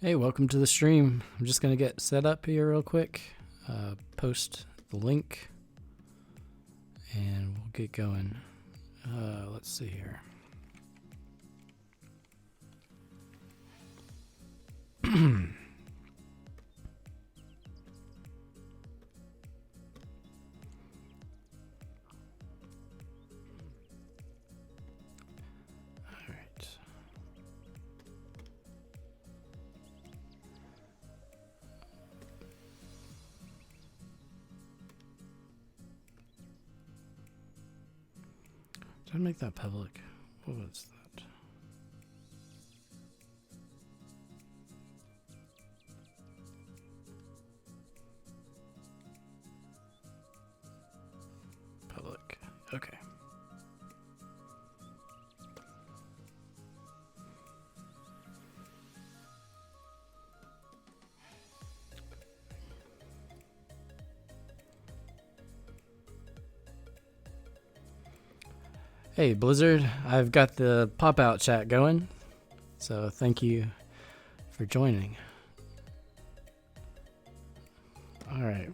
Hey, welcome to the stream. I'm just going to get set up here real quick, post the link, and we'll get going. Let's see here. Did I make that public? What was that? Public. Okay. Hey Blizzard, I've got the pop-out chat going, so thank you for joining. Alright,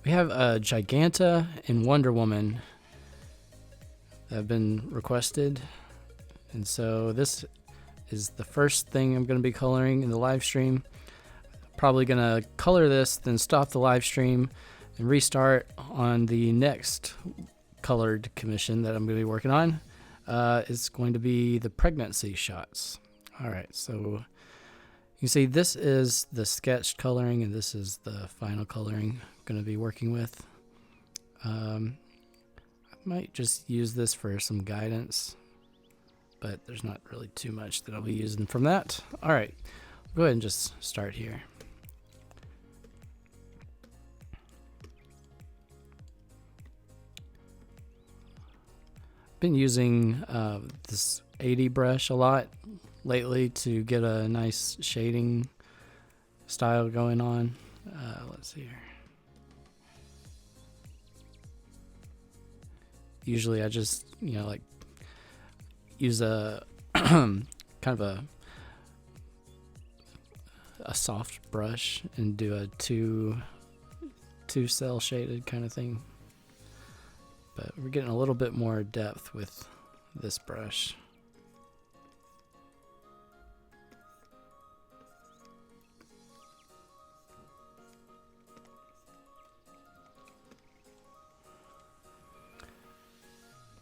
we have Giganta and Wonder Woman that have been requested, and so this is the first thing I'm going to be coloring in the live stream. Probably going to color this, then stop the live stream and restart on the next colored commission that I'm going to be working on. Is going to be the pregnancy shots. All right, so you can see this is the sketched coloring and this is the final coloring I'm going to be working with. I might just use this for some guidance, but there's not really too much that I'll be using from that. All right, go ahead and just start here. Been using this 80 brush a lot lately to get a nice shading style going on. Let's see here. Usually I just, like use a kind of a soft brush and do a two cell shaded kind of thing. But we're getting a little bit more depth with this brush.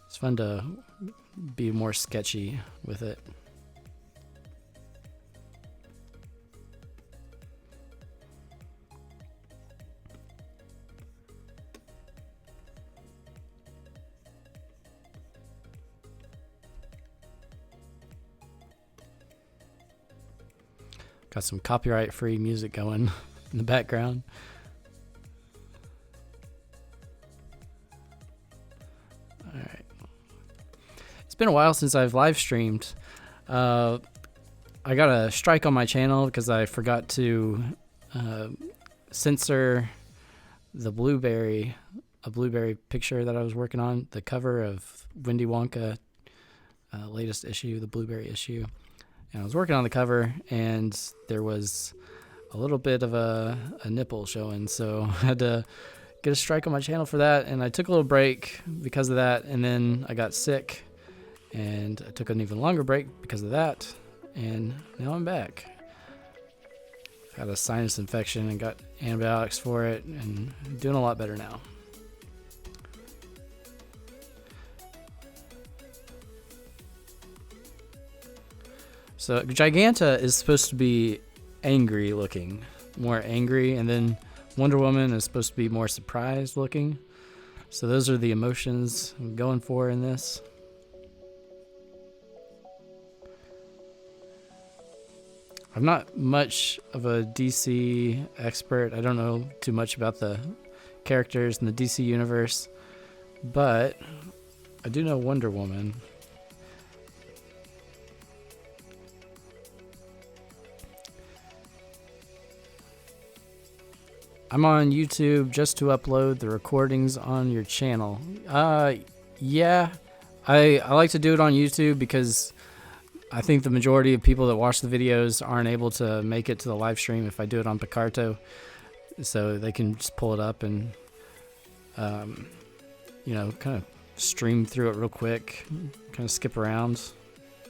It's fun to be more sketchy with it. Got some copyright-free music going in the background. All right. It's been a while since I've live streamed. I got a strike on my channel because I forgot to censor the blueberry picture that I was working on, the cover of Wendy Wonka latest issue, the blueberry issue. And I was working on the cover, and there was a little bit of a nipple showing, so I had to get a strike on my channel for that, and I took a little break because of that, and then I got sick, and I took an even longer break because of that, and now I'm back. Had a sinus infection and got antibiotics for it, and I'm doing a lot better now. So Giganta is supposed to be angry looking, more angry, and then Wonder Woman is supposed to be more surprised looking. So those are the emotions I'm going for in this. I'm not much of a DC expert. I don't know too much about the characters in the DC universe, but I do know Wonder Woman. I'm on YouTube just to upload the recordings on your channel. Yeah, I like to do it on YouTube because I think the majority of people that watch the videos aren't able to make it to the live stream if I do it on Picarto, so they can just pull it up and kind of stream through it real quick, kind of skip around.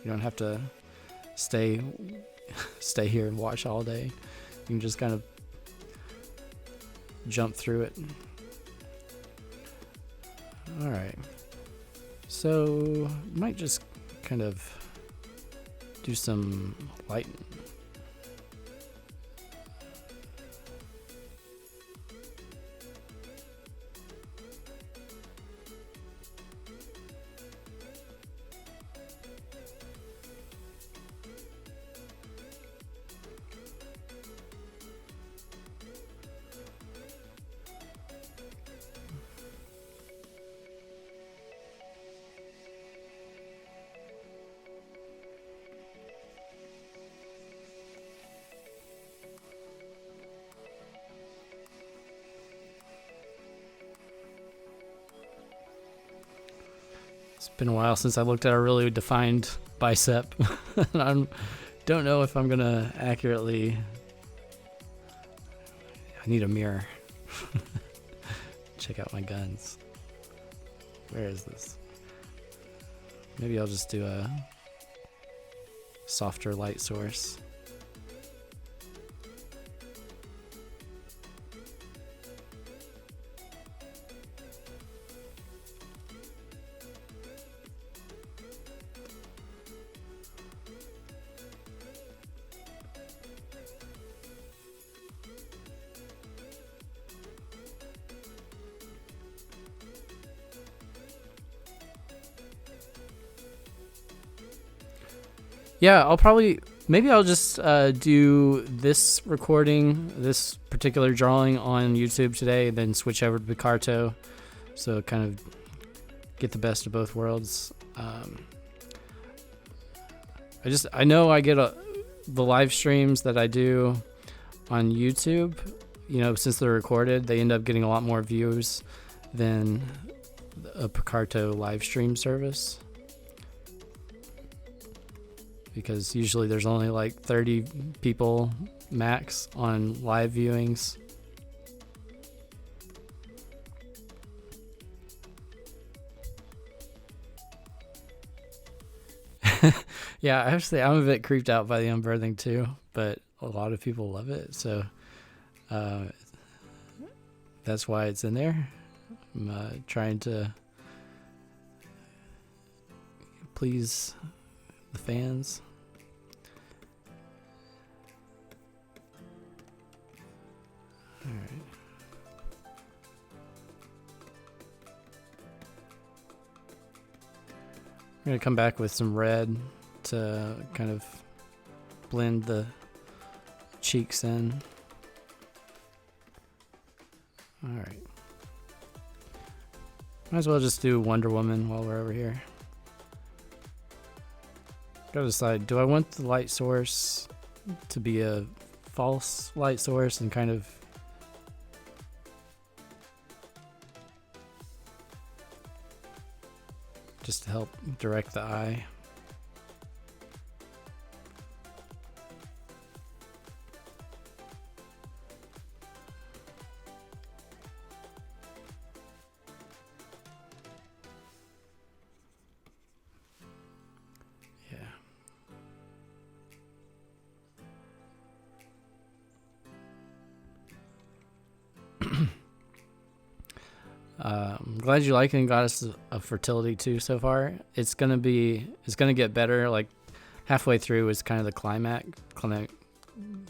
You don't have to stay here and watch all day. You can just kind of jump through it. All right, so might just kind of do some light. It's been a while since I looked at a really defined bicep. I don't know if I'm gonna accurately. I need a mirror. Check out my guns. Where is this? Maybe I'll just do a softer light source. Yeah, maybe I'll just do this recording, this particular drawing on YouTube today, then switch over to Picarto, so kind of get the best of both worlds. I know I get the live streams that I do on YouTube, since they're recorded, they end up getting a lot more views than a Picarto live stream service. Because usually there's only like 30 people max on live viewings. Yeah, actually, I'm a bit creeped out by the unbirthing too, but a lot of people love it, so that's why it's in there. I'm trying to please the fans. All right. I'm gonna come back with some red to kind of blend the cheeks in. All right. Might as well just do Wonder Woman while we're over here. Gotta decide, do I want the light source to be a false light source and kind of just to help direct the eye? I'm glad you like it and Goddess of Fertility too so far. It's gonna get better. Like halfway through is kind of the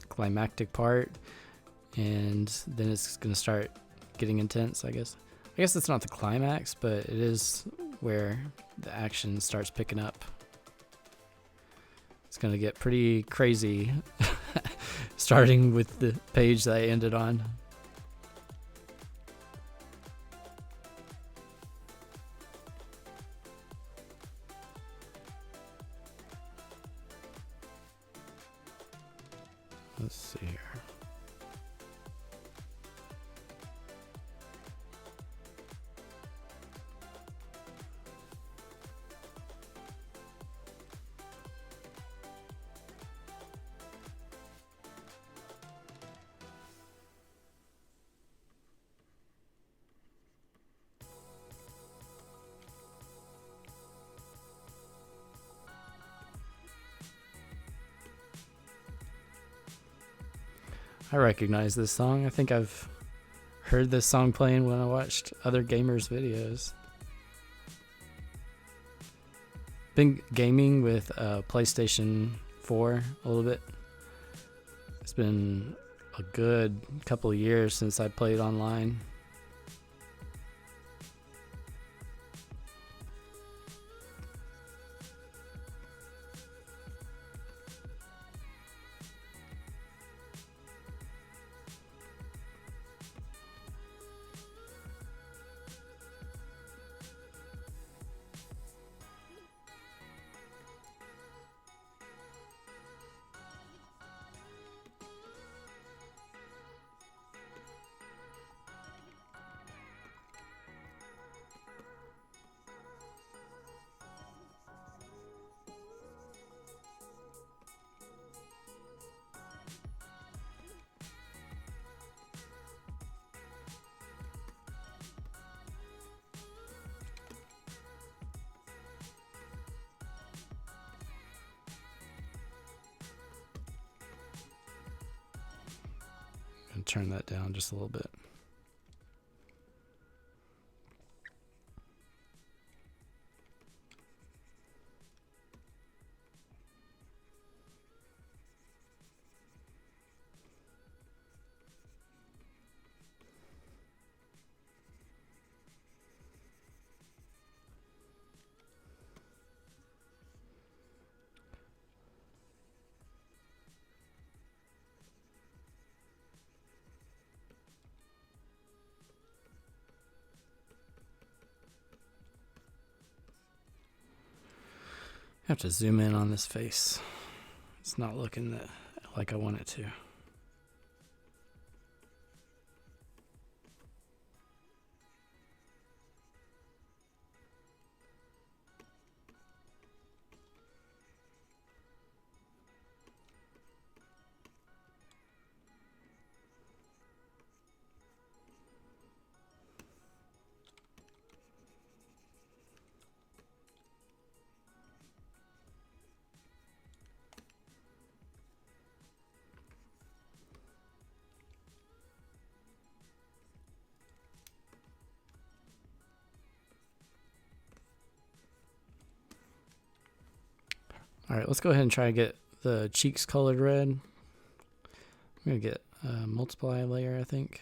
climactic part, and then it's gonna start getting intense. I guess it's not the climax, but it is where the action starts picking up. It's gonna get pretty crazy, starting with the page that I ended on. Let's see here. I recognize this song. I think I've heard this song playing when I watched other gamers' videos. Been gaming with PlayStation 4 a little bit. It's been a good couple of years since I played online. And turn that down just a little bit. I have to zoom in on this face. It's not looking like I want it to. All right, let's go ahead and try to get the cheeks colored red. I'm going to get a multiply layer, I think.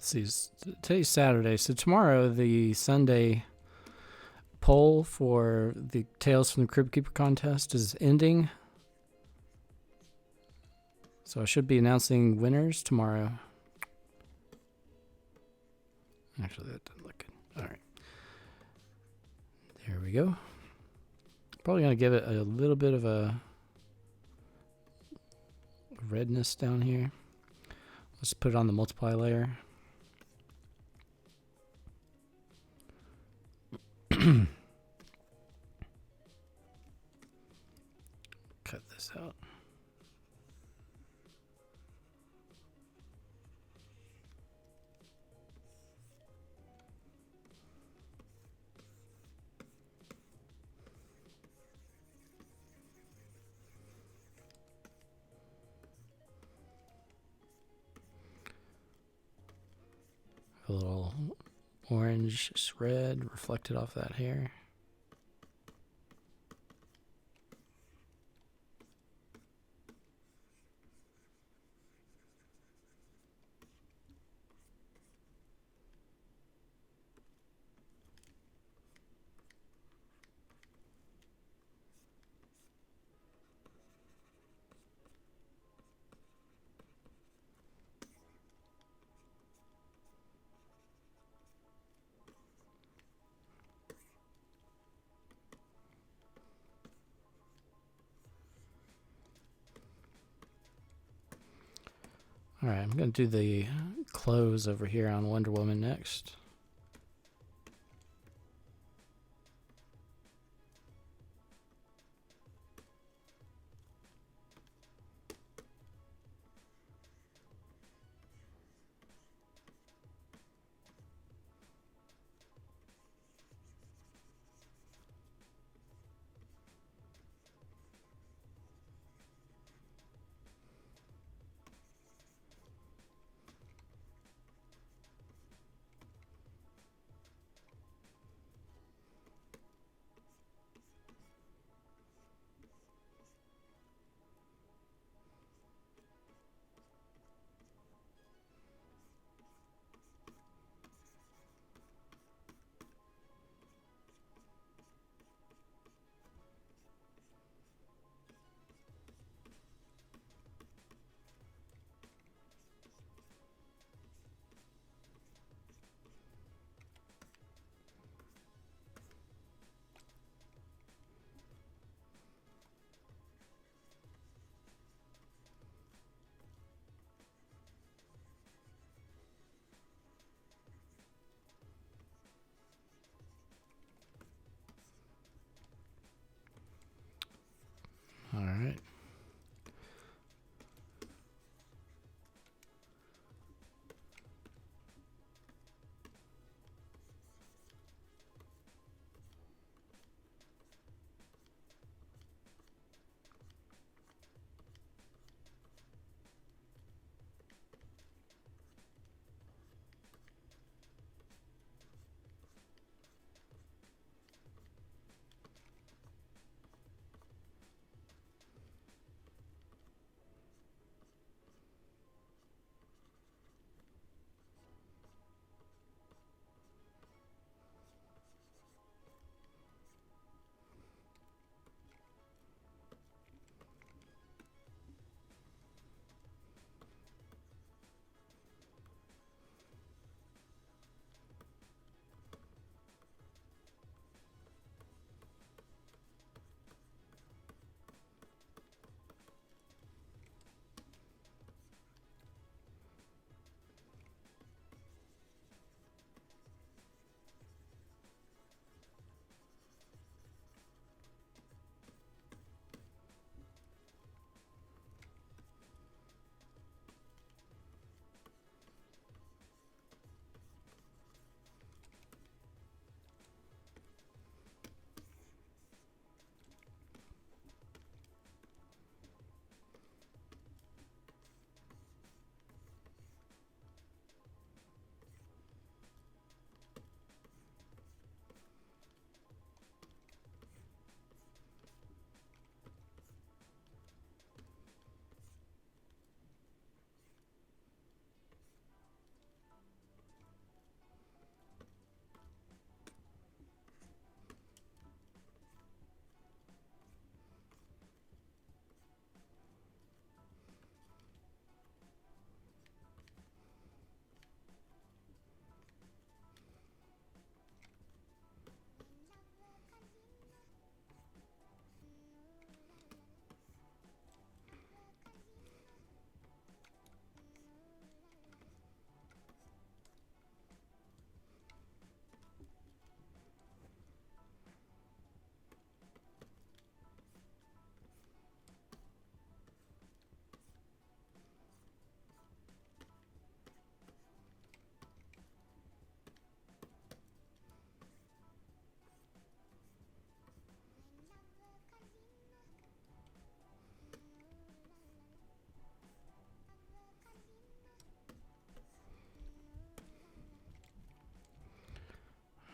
see, today's Saturday, so tomorrow the Sunday poll for the Tales from the Crypt Keeper contest is ending. So I should be announcing winners tomorrow. Actually, that doesn't look good. All right. There we go. Probably going to give it a little bit of a redness down here. Let's put it on the multiply layer. Cut this out. A little orange red reflected off that hair. All right, I'm going to do the close over here on Wonder Woman next.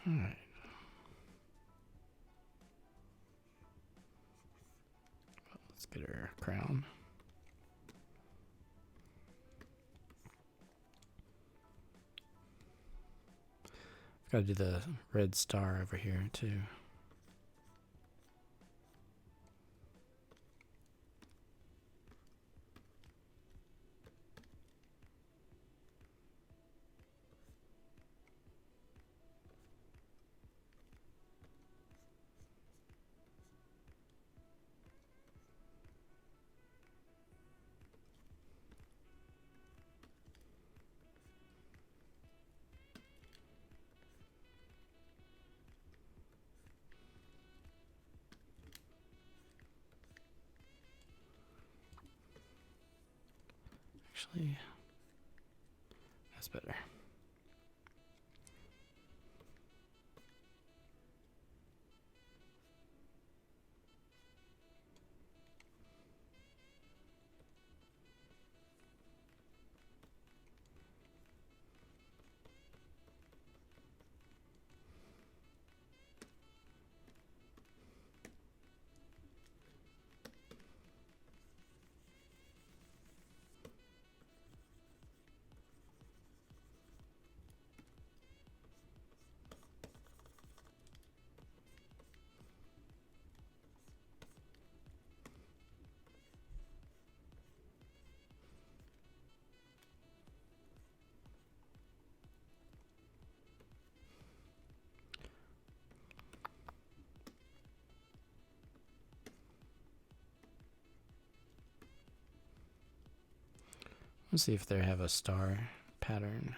Alright. Let's get her crown. Got to do the red star over here too. Actually, that's better. Let's see if they have a star pattern.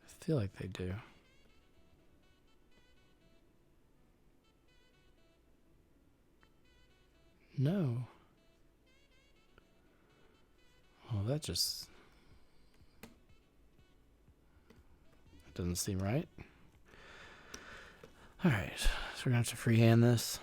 I feel like they do. No. Well, that just doesn't seem right. All right, so we're gonna have to freehand this.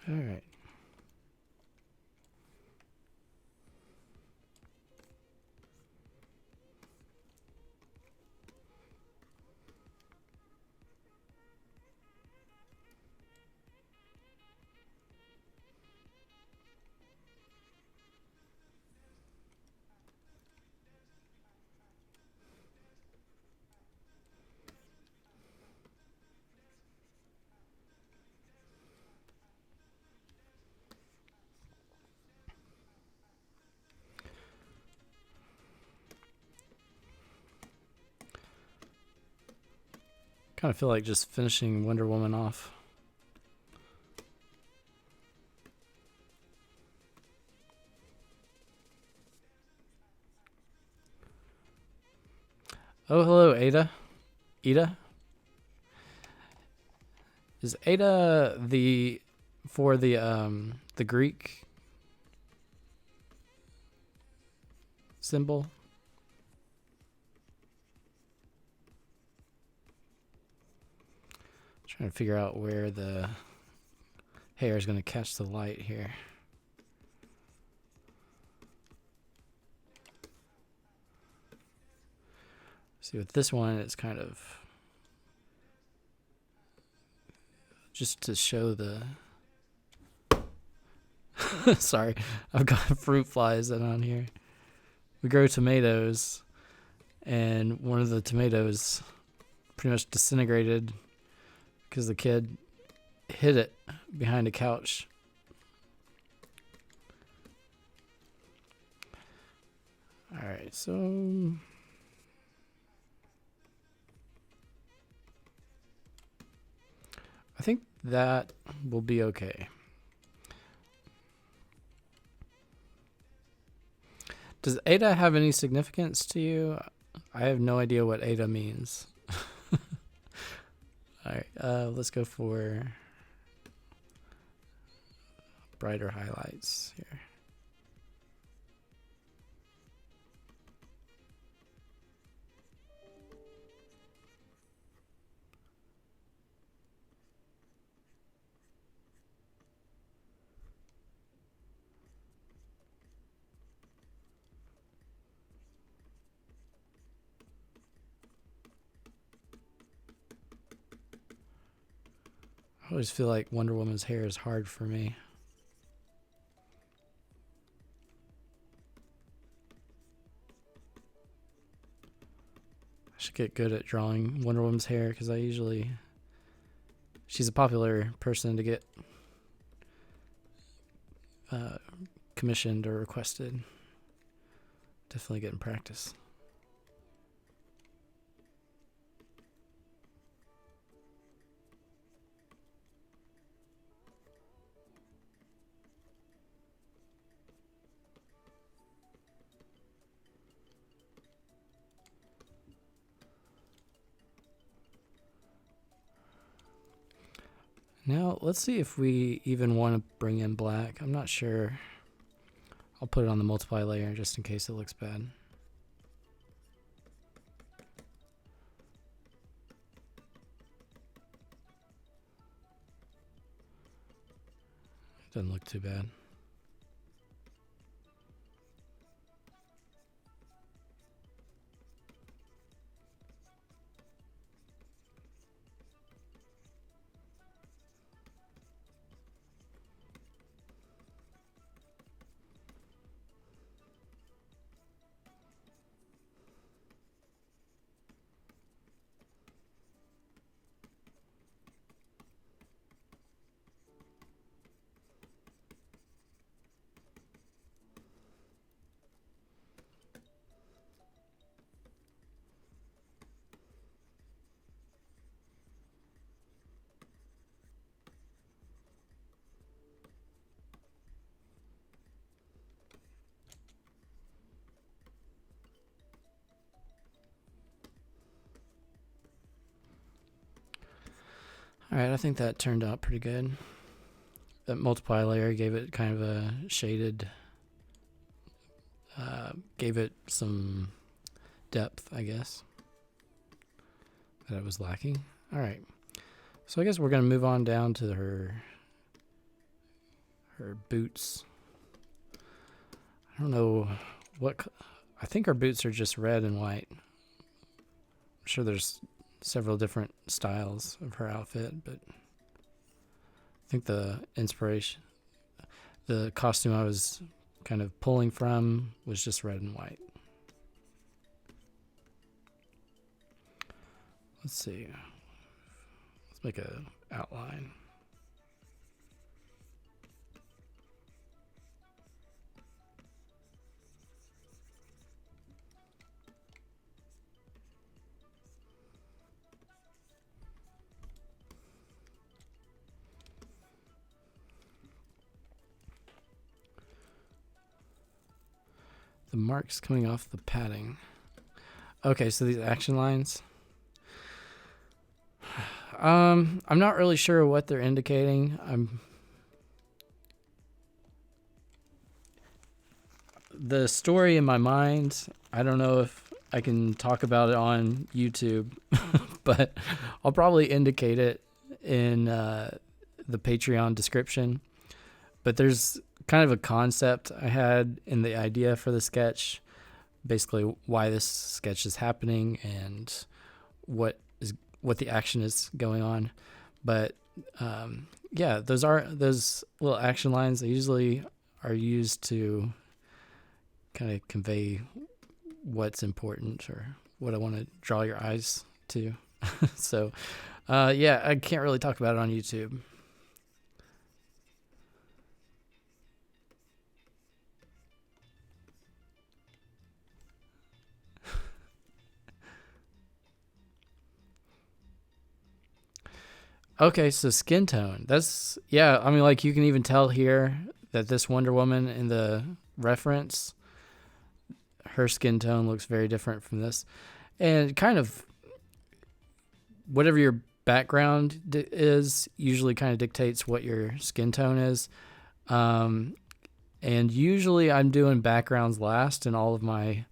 All right. Kind of feel like just finishing Wonder Woman off. Oh, hello, Ada. Ida? Is Ada for the Greek symbol? Trying to figure out where the hair is going to catch the light here. See, with this one, it's kind of just to show the... Sorry, I've got fruit flies on here. We grow tomatoes, and one of the tomatoes pretty much disintegrated because the kid hid it behind a couch. All right, so I think that will be okay. Does Ada have any significance to you? I have no idea what Ada means. All right, let's go for brighter highlights here. I always feel like Wonder Woman's hair is hard for me. I should get good at drawing Wonder Woman's hair because she's a popular person to get commissioned or requested. Definitely get in practice. Now, let's see if we even want to bring in black. I'm not sure. I'll put it on the multiply layer just in case it looks bad. Doesn't look too bad. All right, I think that turned out pretty good. That multiply layer gave it kind of a shaded, gave it some depth, I guess, that it was lacking. All right, so I guess we're gonna move on down to her boots. I don't know I think her boots are just red and white. I'm sure there's several different styles of her outfit, but I think the costume I was kind of pulling from was just red and white. Let's see. Let's make an outline. The marks coming off the padding. Okay, so these action lines. I'm not really sure what they're indicating. The story in my mind, I don't know if I can talk about it on YouTube, but I'll probably indicate it in the Patreon description. But there's kind of a concept I had in the idea for the sketch, basically why this sketch is happening and what the action is going on. But yeah, those little action lines. They usually are used to kind of convey what's important or what I want to draw your eyes to. So yeah, I can't really talk about it on YouTube. Okay, so skin tone. That's, yeah, I mean, like, you can even tell here that this Wonder Woman in the reference, her skin tone looks very different from this. And kind of whatever your background is usually kind of dictates what your skin tone is. Um, and usually I'm doing backgrounds last in all of my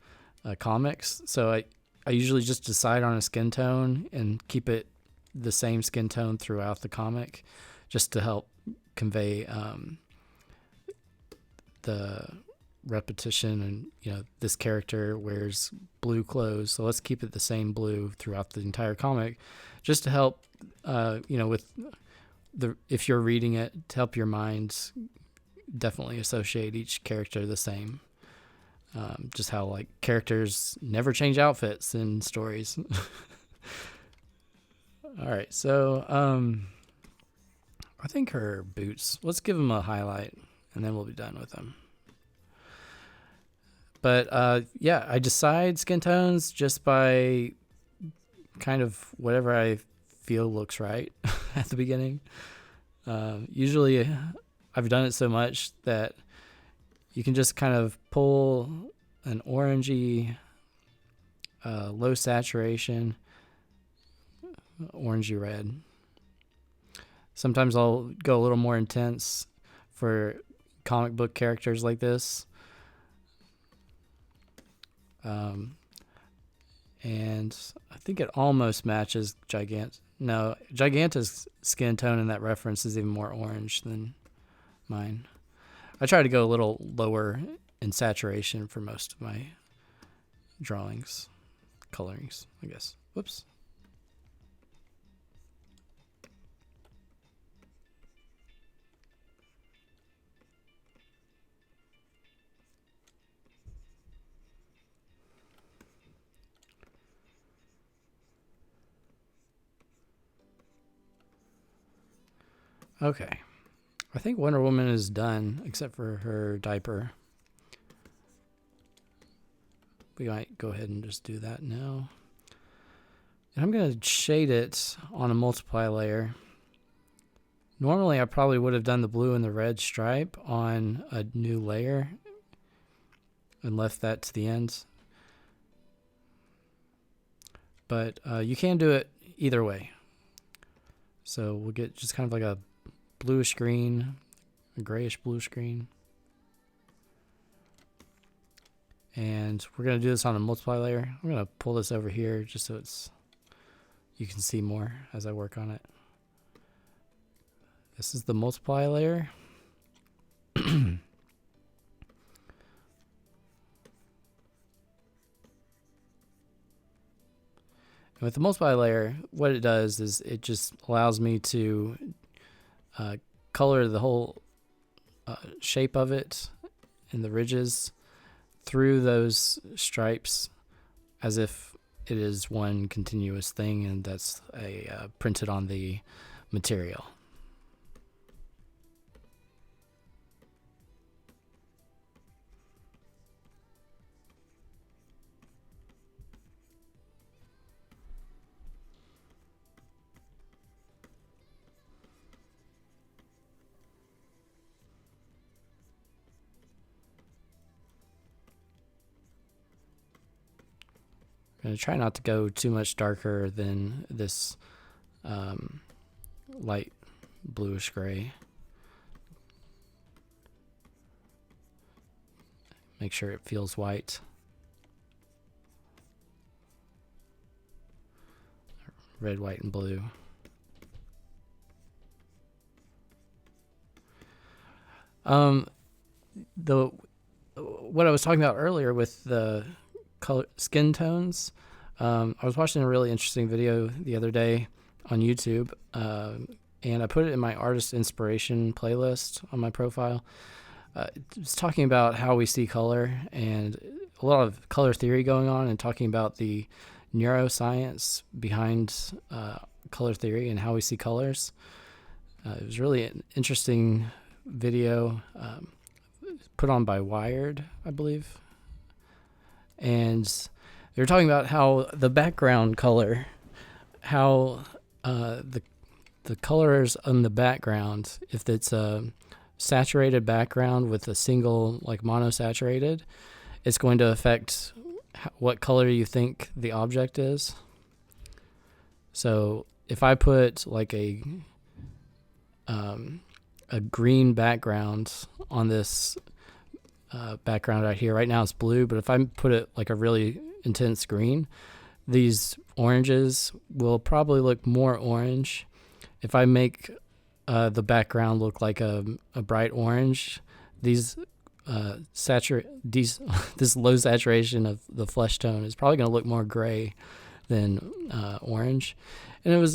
comics. So I usually just decide on a skin tone and keep it the same skin tone throughout the comic, just to help convey the repetition. And this character wears blue clothes, so let's keep it the same blue throughout the entire comic, just to help with if you're reading it, to help your mind definitely associate each character the same. Just how like characters never change outfits in stories. All right, so I think her boots, let's give them a highlight and then we'll be done with them. But yeah, I decide skin tones just by kind of whatever I feel looks right at the beginning. Usually I've done it so much that you can just kind of pull an orangey, low saturation, orangey red. Sometimes I'll go a little more intense for comic book characters like this. And I think it almost matches Giganta. No, Giganta's skin tone in that reference is even more orange than mine. I try to go a little lower in saturation for most of my drawings, colorings, I guess. Whoops. Okay. I think Wonder Woman is done, except for her diaper. We might go ahead and just do that now. And I'm going to shade it on a multiply layer. Normally, I probably would have done the blue and the red stripe on a new layer and left that to the end. But you can do it either way. So we'll get just kind of like a bluish green, a grayish blue screen. And we're going to do this on a multiply layer. I'm going to pull this over here just so you can see more as I work on it. This is the multiply layer. And with the multiply layer, what it does is it just allows me to color the whole shape of it and the ridges through those stripes as if it is one continuous thing, and that's printed on the material. I'm going to try not to go too much darker than this light bluish gray. Make sure it feels white. Red, white, and blue. What I was talking about earlier with the color skin tones, I was watching a really interesting video the other day on YouTube, and I put it in my artist inspiration playlist on my profile. It's talking about how we see color and a lot of color theory going on, and talking about the neuroscience behind color theory and how we see colors. It was really an interesting video put on by Wired, I believe. And they were talking about how the background color, how the the colors on the background, if it's a saturated background with a single like monosaturated, it's going to affect what color you think the object is. So if I put like a green background on this background right here, right now it's blue, but if I put it like a really intense green, these oranges will probably look more orange. If I make the background look like a bright orange, this low saturation of the flesh tone is probably going to look more gray than orange. And it was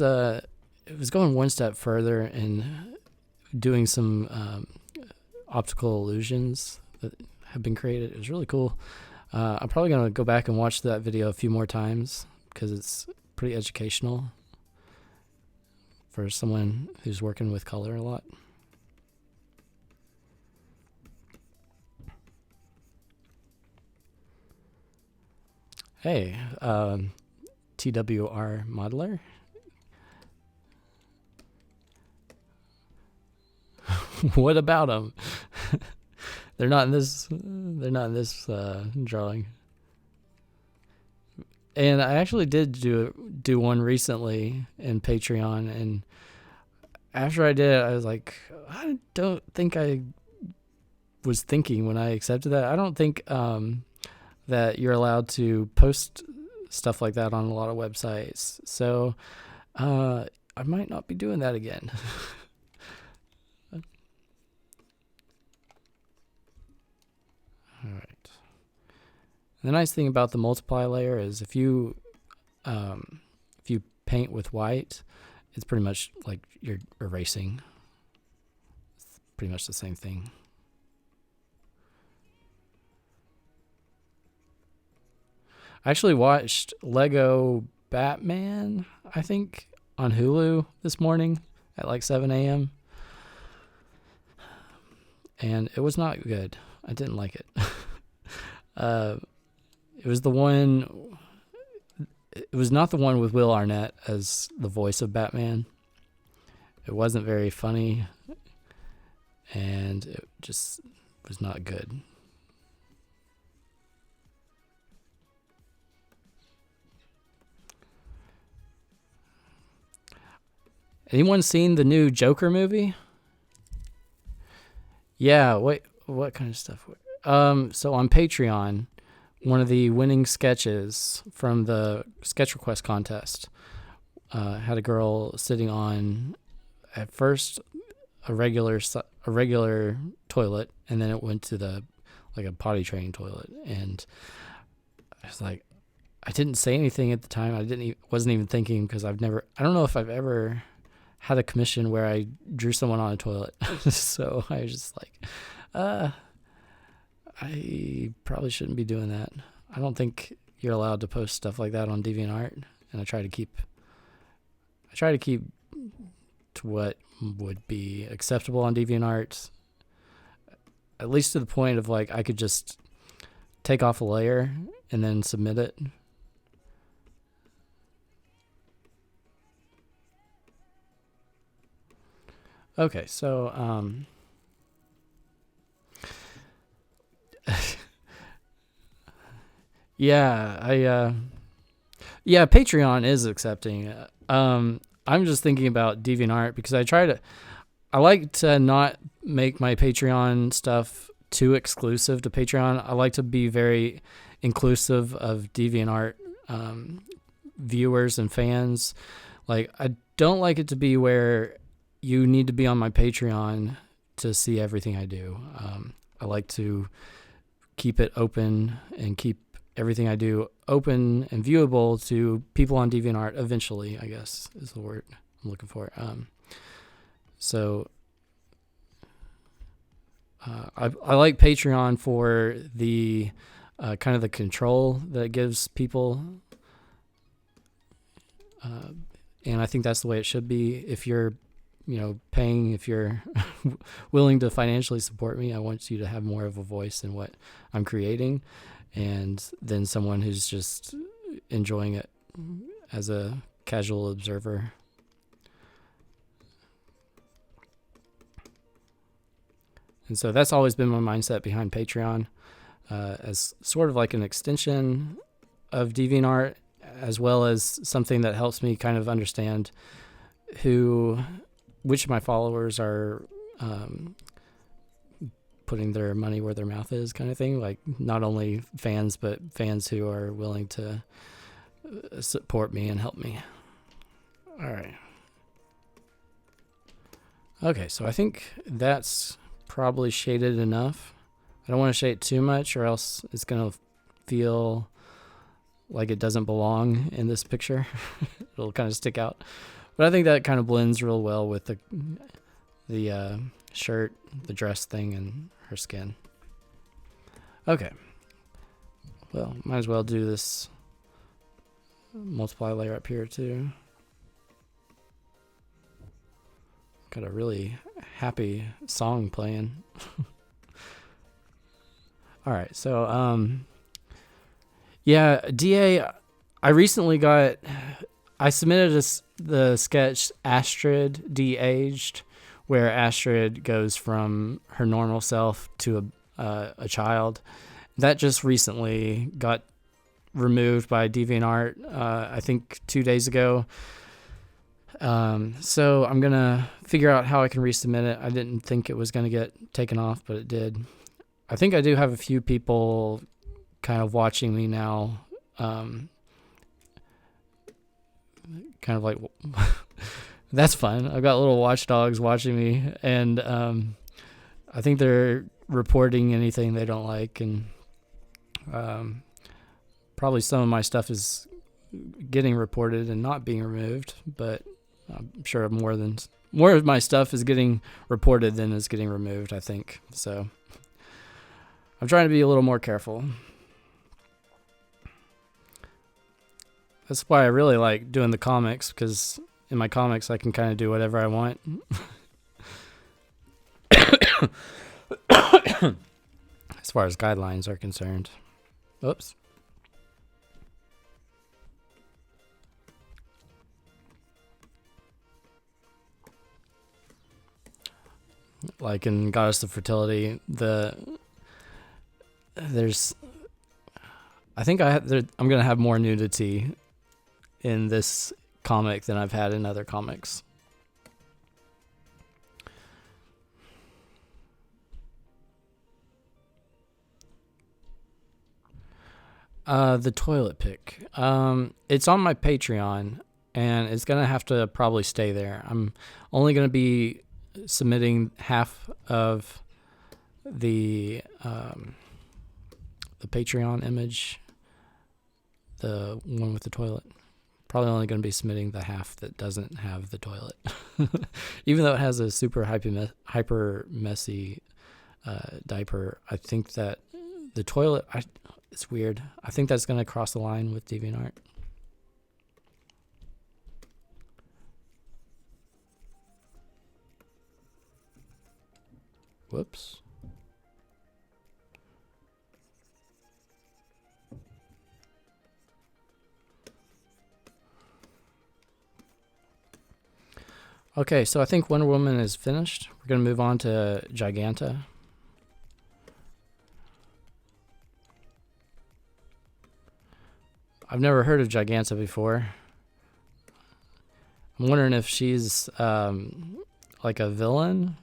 going one step further and doing some optical illusions that have been created. It was really cool. I'm probably going to go back and watch that video a few more times because it's pretty educational for someone who's working with color a lot. Hey, TWR modeler. What about them? They're not in this drawing. And I actually did do one recently in Patreon, and after I did it, I was like, I don't think I was thinking when I accepted that. I don't think that you're allowed to post stuff like that on a lot of websites. So I might not be doing that again. All right. The nice thing about the multiply layer is if you paint with white, it's pretty much like you're erasing. It's pretty much the same thing. I actually watched Lego Batman, I think, on Hulu this morning at like 7 a.m. And it was not good. I didn't like it. It was not the one with Will Arnett as the voice of Batman. It wasn't very funny, and it just was not good. Anyone seen the new Joker movie? Yeah, what kind of stuff? So on Patreon, one of the winning sketches from the sketch request contest had a girl sitting on, at first, a regular toilet, and then it went to a potty trained toilet. And I was like, I didn't say anything at the time. Wasn't even thinking, because I don't know if I've ever had a commission where I drew someone on a toilet. So I was just like, I probably shouldn't be doing that. I don't think you're allowed to post stuff like that on DeviantArt, and I try to keep to what would be acceptable on DeviantArt, at least to the point of like I could just take off a layer and then submit it. Okay, so yeah, Patreon is accepting. I'm just thinking about DeviantArt because I like to not make my Patreon stuff too exclusive to Patreon. I like to be very inclusive of DeviantArt viewers and fans. Like, I don't like it to be where you need to be on my Patreon to see everything I do. I like to keep it open and keep everything I do open and viewable to people on DeviantArt eventually, I guess is the word I'm looking for. I like Patreon for the kind of the control that it gives people. And I think that's the way it should be. If you're paying, if you're willing to financially support me, I want you to have more of a voice in what I'm creating, and then someone who's just enjoying it as a casual observer. And so that's always been my mindset behind Patreon, as sort of like an extension of DeviantArt, as well as something that helps me kind of understand which of my followers are putting their money where their mouth is, kind of thing. Like not only fans, but fans who are willing to support me and help me. All right. Okay, so I think that's probably shaded enough. I don't want to shade too much, or else it's going to feel like it doesn't belong in this picture. It'll kind of stick out. But I think that kind of blends real well with the shirt, the dress thing, and her skin. Okay. Well, might as well do this multiply layer up here too. Got a really happy song playing. All right, so yeah, DA. I submitted the sketch Astrid de-aged, where Astrid goes from her normal self to a child. That just recently got removed by DeviantArt, I think 2 days ago. So I'm going to figure out how I can resubmit it. I didn't think it was going to get taken off, but it did. I think I do have a few people kind of watching me now, kind of like, that's fun. I've got little watchdogs watching me, and I think they're reporting anything they don't like, and probably some of my stuff is getting reported and not being removed, but I'm sure more of my stuff is getting reported than is getting removed, I think. So I'm trying to be a little more careful. That's why I really like doing the comics, because in my comics I can kind of do whatever I want. As far as guidelines are concerned. Oops. Like in Goddess of Fertility, I think I'm going to have more nudity in this comic than I've had in other comics. The toilet pic. It's on my Patreon, and it's going to have to probably stay there. I'm only going to be submitting half of the Patreon image, the one with the toilet. Probably only going to be submitting the half that doesn't have the toilet, even though it has a super hyper messy diaper. I think that the toilet, it's weird. I think that's going to cross the line with DeviantArt. Whoops. Okay, so I think Wonder Woman is finished. We're going to move on to Giganta. I've never heard of Giganta before. I'm wondering if she's like a villain.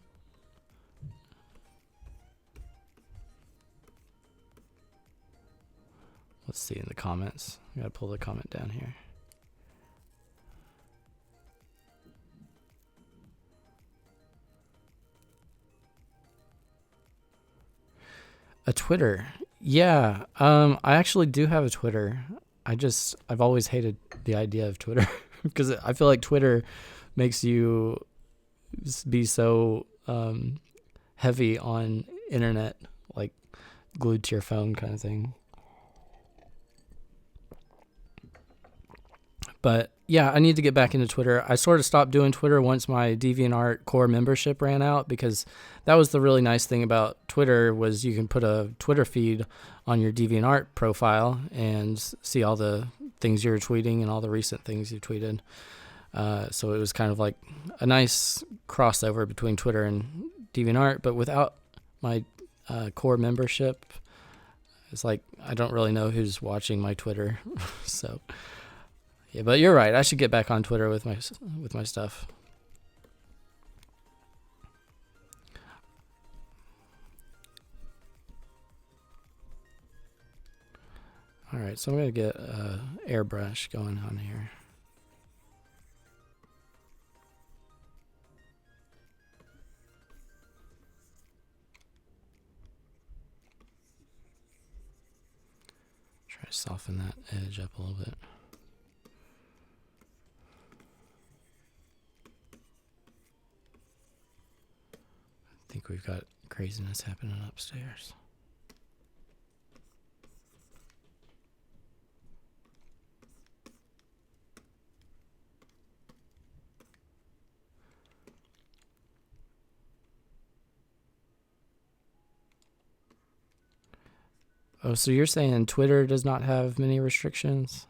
Let's see in the comments. I gotta pull the comment down here. A Twitter. Yeah, I actually do have a Twitter. I've always hated the idea of Twitter because I feel like Twitter makes you be so heavy on internet, like glued to your phone kind of thing. But yeah, I need to get back into Twitter. I sort of stopped doing Twitter once my DeviantArt core membership ran out, because that was the really nice thing about Twitter, was you can put a Twitter feed on your DeviantArt profile and see all the things you're tweeting and all the recent things you've tweeted. So it was kind of like a nice crossover between Twitter and DeviantArt, but without my core membership. It's like I don't really know who's watching my Twitter. So yeah, but you're right. I should get back on Twitter with my stuff. All right, so I'm gonna get airbrush going on here. Try to soften that edge up a little bit. I think we've got craziness happening upstairs. Oh, so you're saying Twitter does not have many restrictions?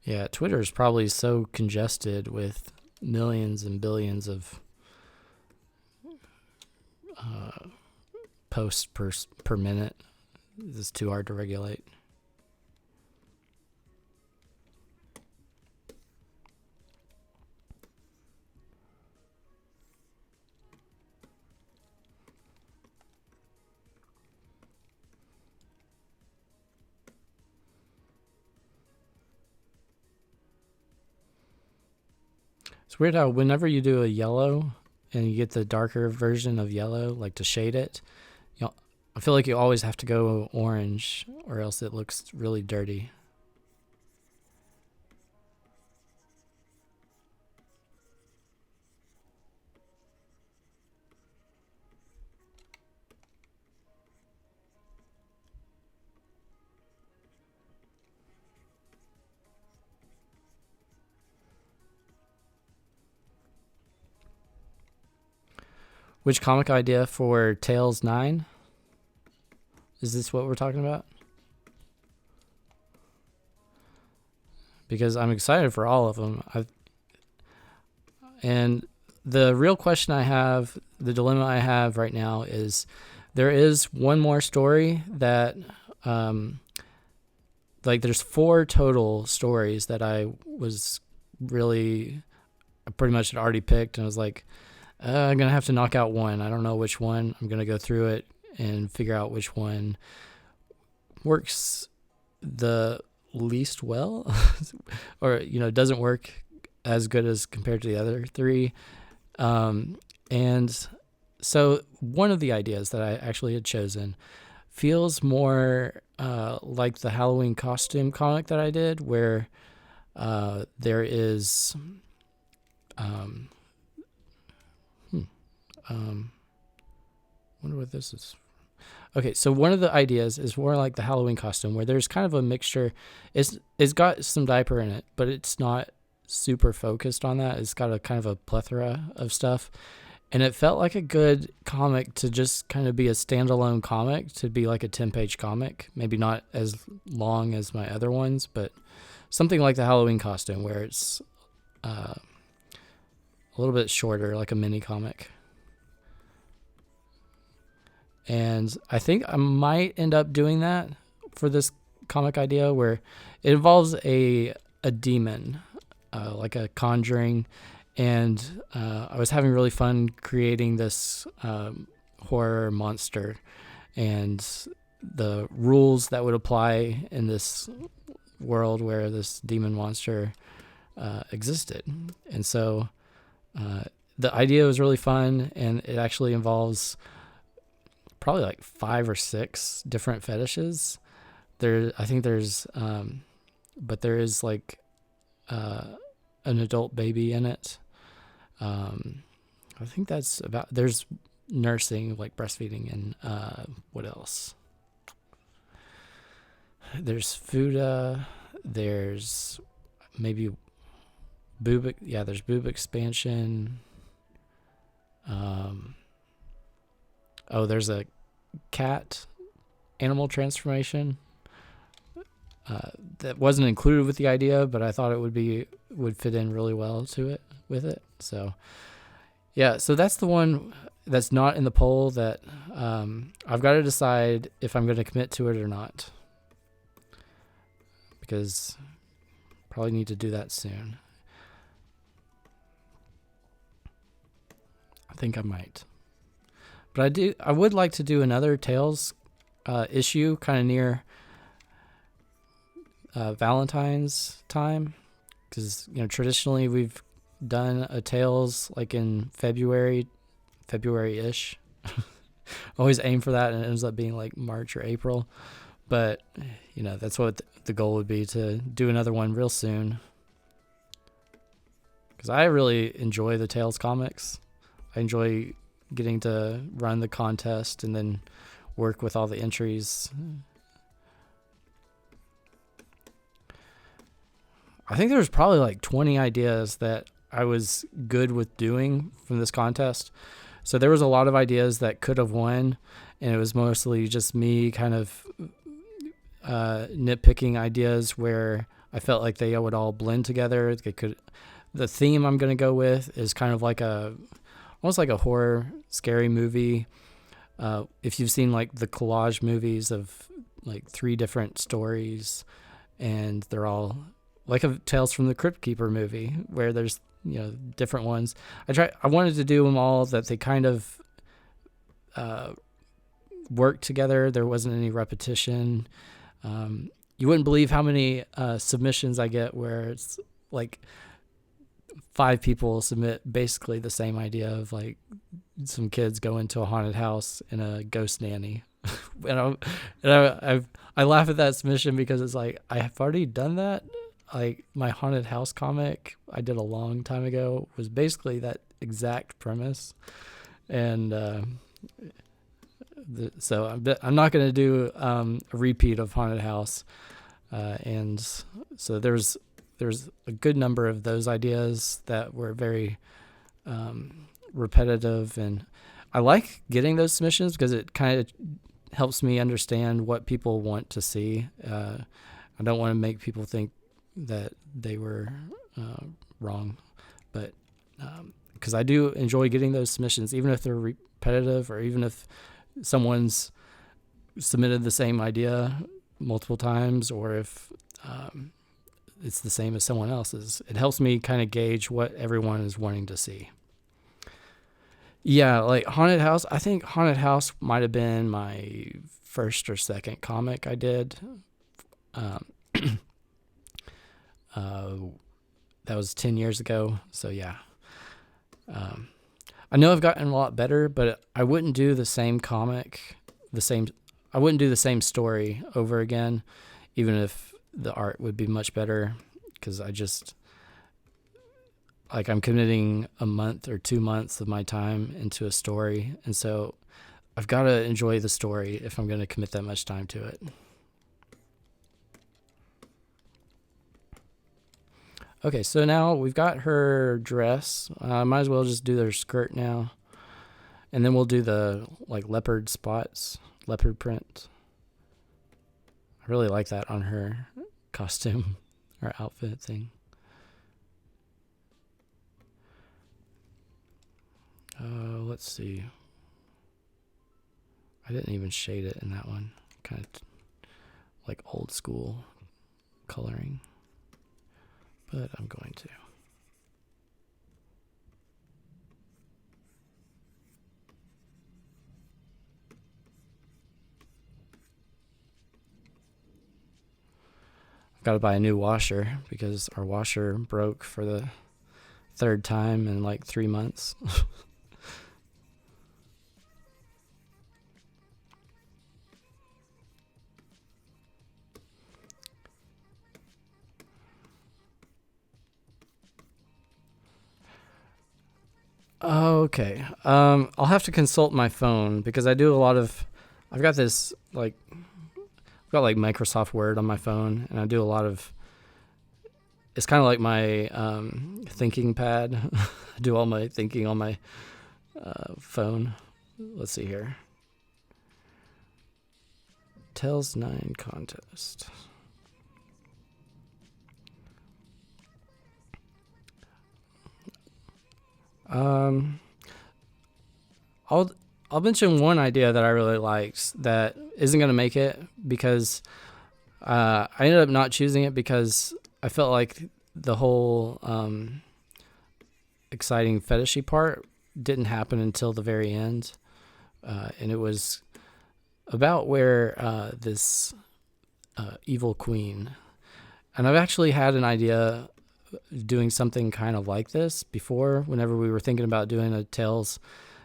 Yeah, Twitter is probably so congested with millions and billions of posts per minute. It's too hard to regulate. It's weird how whenever you do a yellow and you get the darker version of yellow, like to shade it, I feel like you always have to go orange or else it looks really dirty. Which comic idea for Tales 9? Is this what we're talking about? Because I'm excited for all of them. And the real question I have, the dilemma I have right now is there is one more story that, like there's 4 total stories that I pretty much had already picked. And I was like, I'm going to have to knock out one. I don't know which one. I'm going to go through it and figure out which one works the least well or, doesn't work as good as compared to the other 3. And so one of the ideas that I actually had chosen feels more like the Halloween costume comic that I did, where there is wonder what this is. Okay, so one of the ideas is more like the Halloween costume, where there's kind of a mixture. It's got some diaper in it, but it's not super focused on that. It's got a kind of a plethora of stuff. And it felt like a good comic to just kind of be a standalone comic, to be like a 10-page comic. Maybe not as long as my other ones, but something like the Halloween costume, where it's a little bit shorter, like a mini comic. And I think I might end up doing that for this comic idea, where it involves a demon, like a conjuring. And I was having really fun creating this horror monster and the rules that would apply in this world where this demon monster existed. And so the idea was really fun, and it actually involves probably like 5 or 6 different fetishes. I think there's, but there is like an adult baby in it. I think that's about, there's nursing, like breastfeeding, and what else? There's Fuda. There's maybe boob. Yeah, there's boob expansion. There's a cat animal transformation that wasn't included with the idea, but I thought it would fit in really well to it with it. So yeah, so that's the one that's not in the poll that I've got to decide if I'm going to commit to it or not, because probably need to do that soon. I think I might. But I would like to do another Tales issue kind of near Valentine's time, because traditionally we've done a Tales like in February-ish. Always aim for that, and it ends up being like March or April. But that's what the goal would be, to do another one real soon, because I really enjoy the Tales comics. I enjoy getting to run the contest and then work with all the entries. I think there's probably like 20 ideas that I was good with doing from this contest. So there was a lot of ideas that could have won, and it was mostly just me kind of nitpicking ideas where I felt like they would all blend together. The theme I'm going to go with is kind of like almost like a horror, scary movie. If you've seen like the collage movies of like 3 different stories, and they're all like a Tales from the Crypt Keeper movie, where there's different ones. I wanted to do them all that they kind of work together. There wasn't any repetition. You wouldn't believe how many submissions I get where it's like 5 people submit basically the same idea of like some kids go into a haunted house and a ghost nanny. I laugh at that submission because it's like, I have already done that. Like my haunted house comic I did a long time ago was basically that exact premise. And so I'm not going to do a repeat of haunted house. And so there's a good number of those ideas that were very repetitive, and I like getting those submissions because it kind of helps me understand what people want to see. I don't want to make people think that they were wrong, but because I do enjoy getting those submissions, even if they're repetitive, or even if someone's submitted the same idea multiple times, or if it's the same as someone else's. It helps me kind of gauge what everyone is wanting to see. Yeah, like Haunted House. I think Haunted House might have been my first or second comic I did. That was 10 years ago. So yeah. I know I've gotten a lot better, but I wouldn't do the same comic, I wouldn't do the same story over again, even if the art would be much better, because I'm committing a month or 2 months of my time into a story. And so I've got to enjoy the story if I'm going to commit that much time to it. Okay, so now we've got her dress. Might as well just do their skirt now. And then we'll do the like leopard spots, leopard print. I really like that on her costume or outfit thing. Let's see. I didn't even shade it in that one. Kind of like old school coloring. But I'm going to. I've got to buy a new washer because our washer broke for the 3rd time in like 3 months. Okay. I'll have to consult my phone because I've got this like got like Microsoft Word on my phone, and I do a lot of. It's kind of like my thinking pad. I do all my thinking on my phone. Let's see here. Tails 9 contest. I'll mention one idea that I really liked that isn't going to make it because I ended up not choosing it because I felt like the whole exciting fetishy part didn't happen until the very end. And it was about where this evil queen, and I've actually had an idea doing something kind of like this before whenever we were thinking about doing a Tales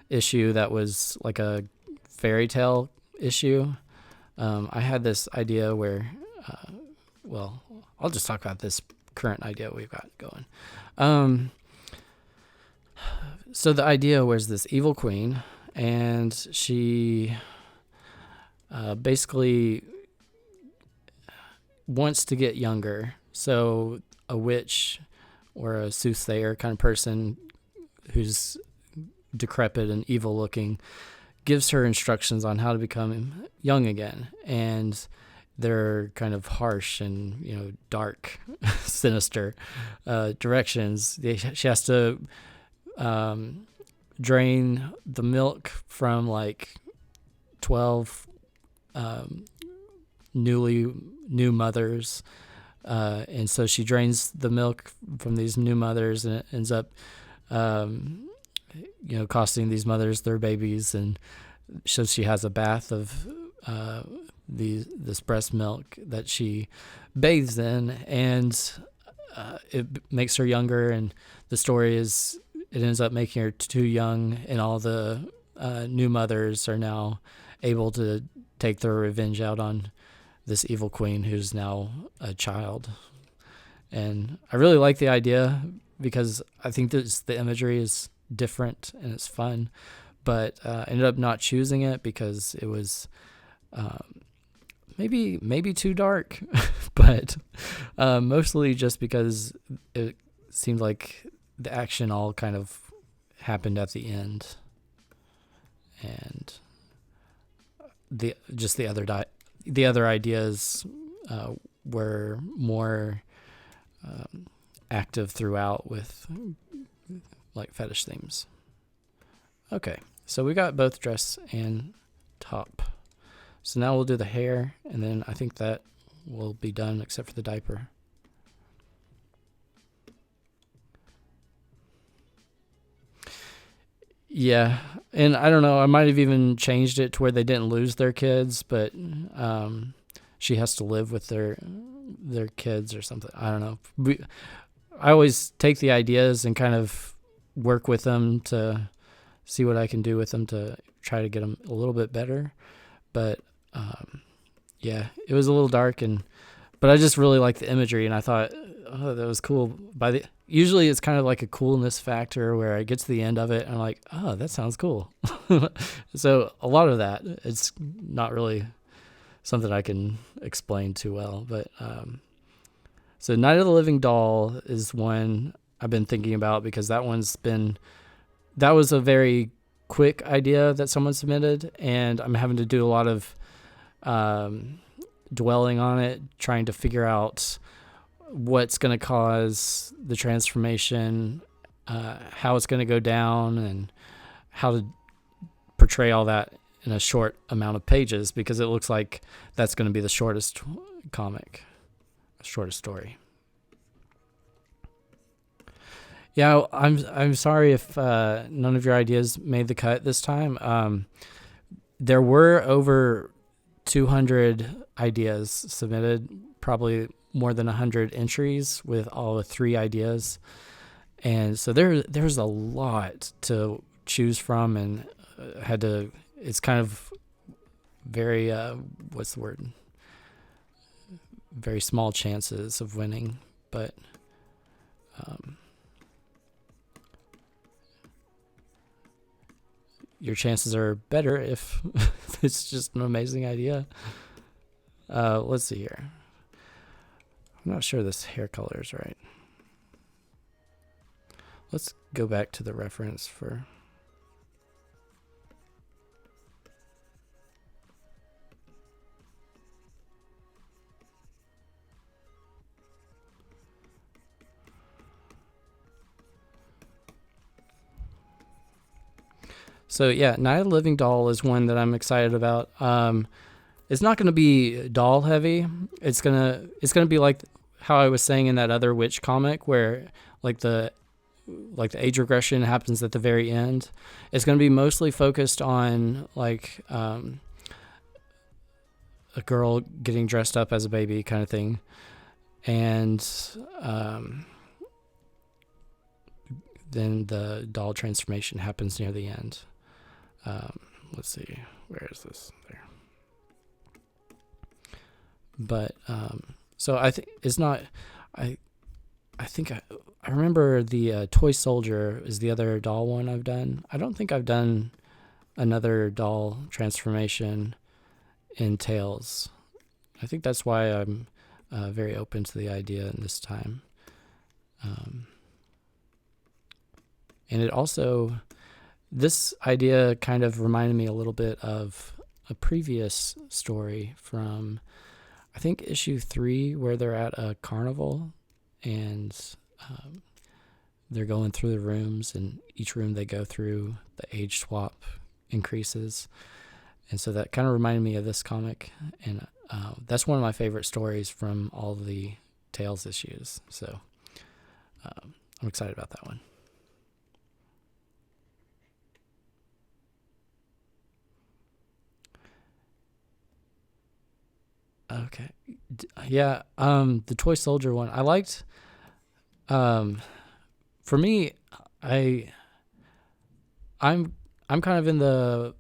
issue that was like a fairy tale issue. I had this idea where, well, I'll just talk about this current idea we've got going. So the idea was this evil queen, and she basically wants to get younger. So a witch or a soothsayer kind of person who's decrepit and evil looking gives her instructions on how to become young again. And they're kind of harsh and, dark, sinister directions. She has to drain the milk from like 12 new mothers. And so she drains the milk from these new mothers, and it ends up, costing these mothers their babies. And so she has a bath of this breast milk that she bathes in, and it makes her younger. And the story is it ends up making her too young, and all the new mothers are now able to take their revenge out on this evil queen who's now a child. And I really like the idea because I think that the imagery is different and it's fun, but ended up not choosing it because it was maybe too dark, but mostly just because it seemed like the action all kind of happened at the end, and the other ideas were more active throughout with like fetish themes. Okay, so we got both dress and top. So now we'll do the hair, and then I think that will be done except for the diaper. Yeah, and I don't know, I might have even changed it to where they didn't lose their kids, but she has to live with their kids or something. I don't know. I always take the ideas and kind of work with them to see what I can do with them to try to get them a little bit better. But yeah, it was a little dark, but I just really liked the imagery, and I thought, oh, that was cool. Usually it's kind of like a coolness factor where I get to the end of it and I'm like, oh, that sounds cool. So a lot of that, it's not really something I can explain too well. But so Night of the Living Doll is one I've been thinking about because that was a very quick idea that someone submitted, and I'm having to do a lot of dwelling on it, trying to figure out what's going to cause the transformation, how it's going to go down, and how to portray all that in a short amount of pages, because it looks like that's going to be the shortest shortest story. Yeah, I'm sorry if none of your ideas made the cut this time. There were over 200 ideas submitted, probably more than 100 entries with all the 3 ideas. And so there's a lot to choose from, and it's kind of very, what's the word? Very small chances of winning, but your chances are better if it's just an amazing idea. Let's see here. I'm not sure this hair color is right. Let's go back to the reference for... So yeah, Night of the Living Doll is one that I'm excited about. It's not going to be doll heavy. It's gonna be like how I was saying in that other witch comic, where like the age regression happens at the very end. It's going to be mostly focused on like a girl getting dressed up as a baby kind of thing, and then the doll transformation happens near the end. Let's see, where is this? There. But so I think it's not. I think I remember the Toy Soldier is the other doll one I've done. I don't think I've done another doll transformation in Tales. I think that's why I'm very open to the idea this time. And it also, this idea kind of reminded me a little bit of a previous story from, I think, issue 3, where they're at a carnival and they're going through the rooms, and each room they go through, the age swap increases. And so that kind of reminded me of this comic. And that's one of my favorite stories from all the Tales issues. So I'm excited about that one. Okay. Yeah. The Toy Soldier one I liked. For me, I'm kind of in the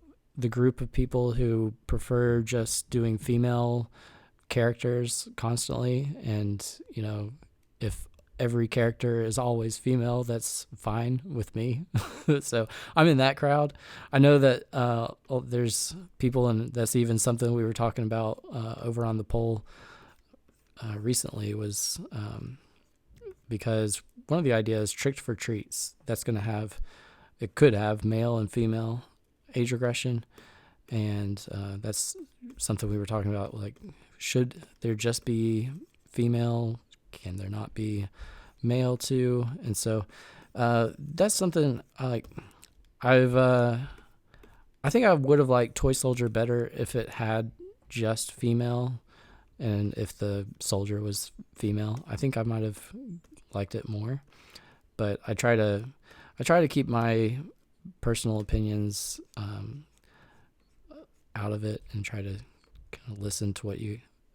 group of people who prefer just doing female characters constantly, and you know, if every character is always female, that's fine with me. So I'm in that crowd. I know that there's people, and that's even something we were talking about over on the poll recently, was because one of the ideas, Tricked for Treats, that's going to have, it could have male and female age regression, and that's something we were talking about, like, should there just be female? Can there not be male too? And so that's something I think I would have liked Toy Soldier better if it had just female, and if the soldier was female. I think I might have liked it more, but I try to keep my personal opinions out of it, and try to kind of listen to what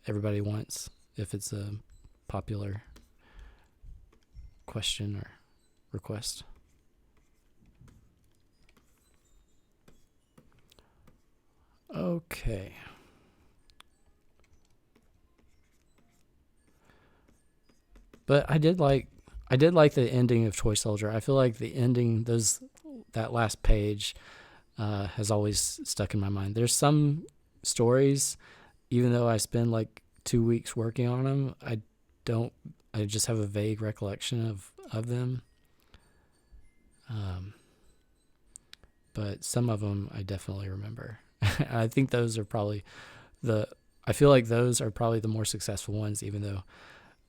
everybody wants, if it's a popular question or request. Okay. But I did like the ending of Toy Soldier. I feel like the ending, that last page has always stuck in my mind. There's some stories, even though I spend like 2 weeks working on them, I just have a vague recollection of them. But some of them I definitely remember. I think those are probably I feel like those are probably the more successful ones, even though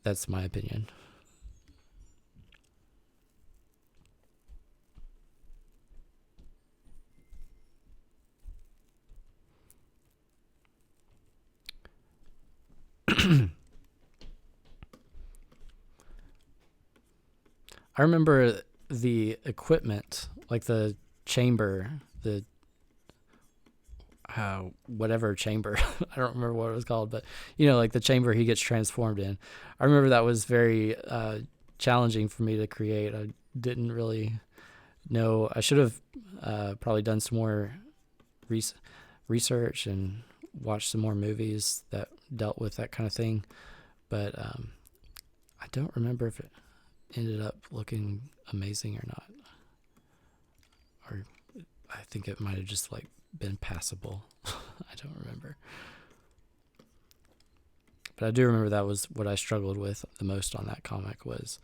that's my opinion. I remember the equipment, like the chamber, the whatever chamber. I don't remember what it was called, but you know, like the chamber he gets transformed in. I remember that was very challenging for me to create. I didn't really know. I should have probably done some more research and watched some more movies that dealt with that kind of thing. But I don't remember if it ended up looking amazing or not. Or I think it might have just like been passable. I don't remember. But I do remember that was what I struggled with the most on that comic was,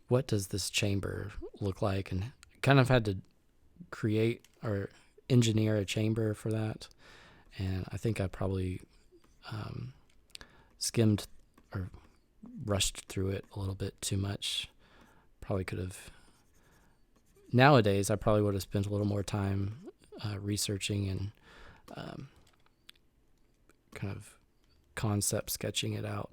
what does this chamber look like? And kind of had to create or engineer a chamber for that. And I think I probably skimmed or rushed through it a little bit too much. Probably could have. Nowadays, I probably would have spent a little more time researching and kind of concept sketching it out.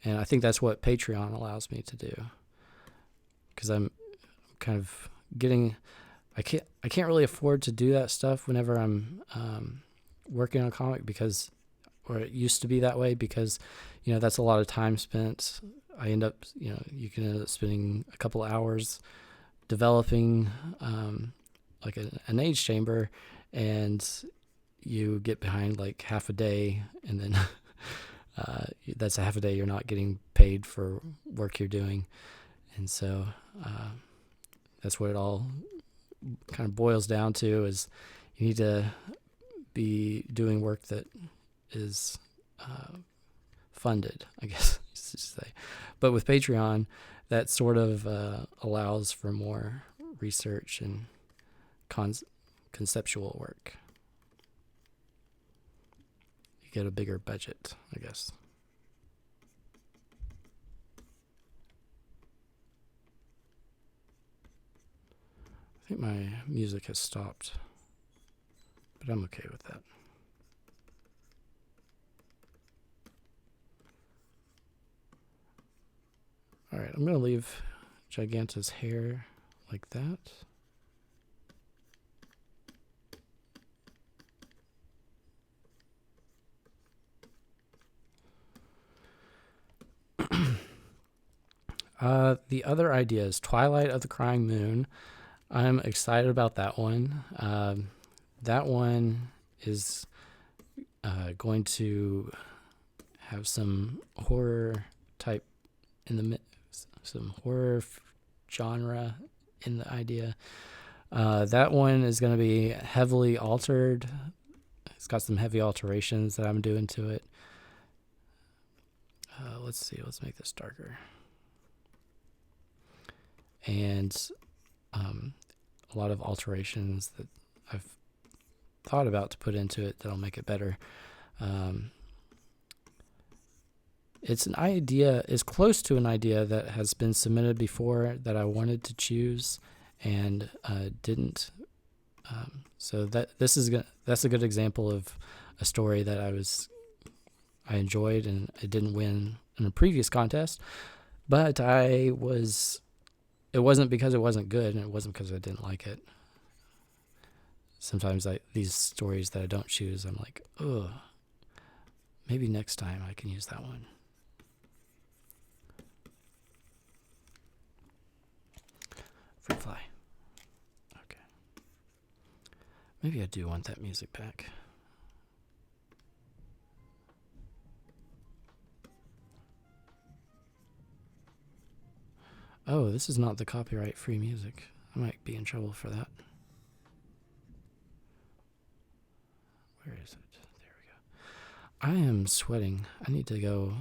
And I think that's what Patreon allows me to do, because I'm kind of getting, I can't really afford to do that stuff whenever I'm working on a comic, because, or it used to be that way, because, you know, that's a lot of time spent. I end up, you know, you can end up spending a couple hours developing like an age chamber, and you get behind like half a day, and then that's a half a day you're not getting paid for work you're doing. And so that's what it all kind of boils down to, is you need to be doing work that is funded, I guess to say. But with Patreon, that sort of allows for more research and conceptual work. You get a bigger budget, I guess. I think my music has stopped, but I'm okay with that. All right, I'm going to leave Giganta's hair like that. The other idea is Twilight of the Crying Moon. I'm excited about that one. That one is going to have some horror type in the some horror genre in the idea. That one is going to be heavily altered. It's got some heavy alterations that I'm doing to it. Let's see. Let's make this darker. And a lot of alterations that I've thought about to put into it that'll make it better. It's an idea, is close to an idea that has been submitted before that I wanted to choose and didn't. So that's a good example of a story that I enjoyed, and it didn't win in a previous contest, but it wasn't because it wasn't good, and it wasn't because I didn't like it. Sometimes these stories that I don't choose, I'm like, oh, maybe next time I can use that one. Fruit fly. Okay. Maybe I do want that music back. Oh, this is not the copyright-free music. I might be in trouble for that. Where is it? There we go. I am sweating. I need to go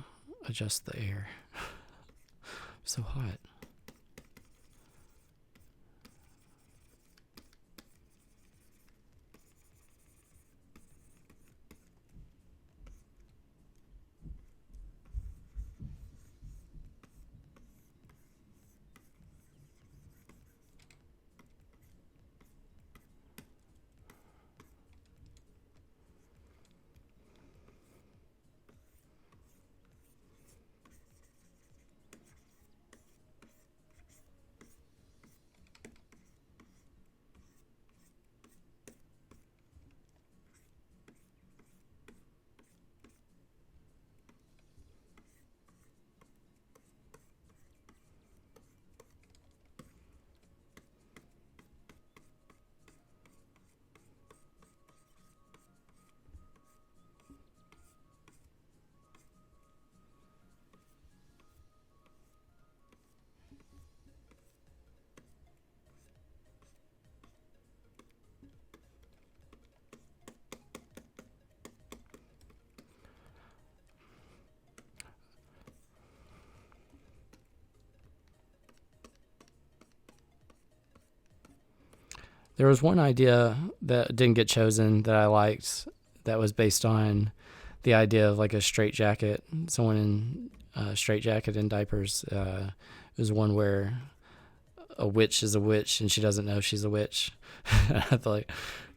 adjust the air. So hot. There was one idea that didn't get chosen that I liked that was based on the idea of like a straitjacket, someone in a straitjacket in diapers. It was one where a witch is a witch and she doesn't know she's a witch. I thought like,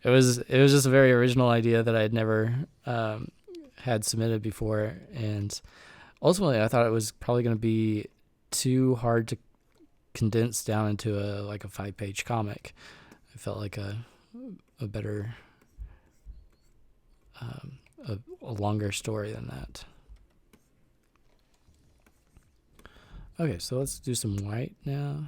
it was just a very original idea that I had never had submitted before, and ultimately I thought it was probably going to be too hard to condense down into a 5-page comic. I felt like a better a longer story than that. Okay, so let's do some white now.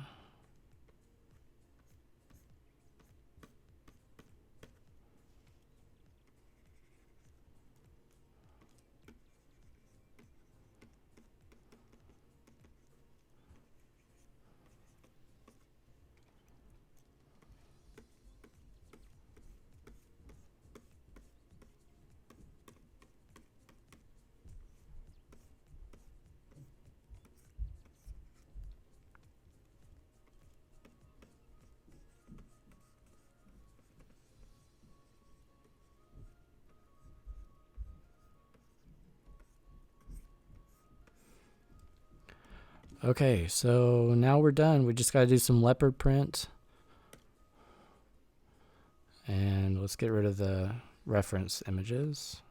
Okay, so now we're done. We just got to do some leopard print. And let's get rid of the reference images.